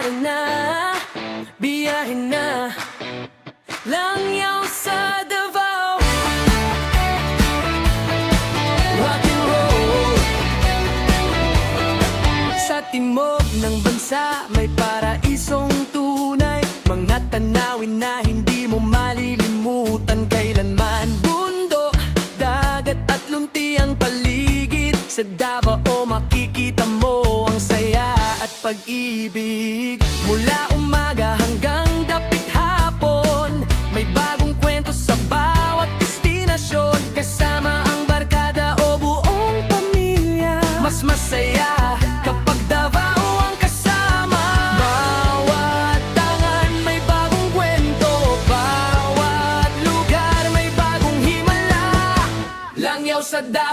Tara na, biyahin na, Langyaw sa Davao. Rock and roll. Sa timog ng bansa may paraisong tunay, mga tanawin na hindi mo malilimutan kailanman. Bundok, dagat at lunti ang paligid, sa Davao makikita mo ang saya at pag-ibig. Mula umaga hanggang dapit hapon, may bagong kwento sa bawat destinasyon. Kasama ang barkada o buong pamilya, mas masaya kapag Davao ang kasama. Bawat tangan may bagong kwento, bawat lugar may bagong himala. Langyaw sa Davao.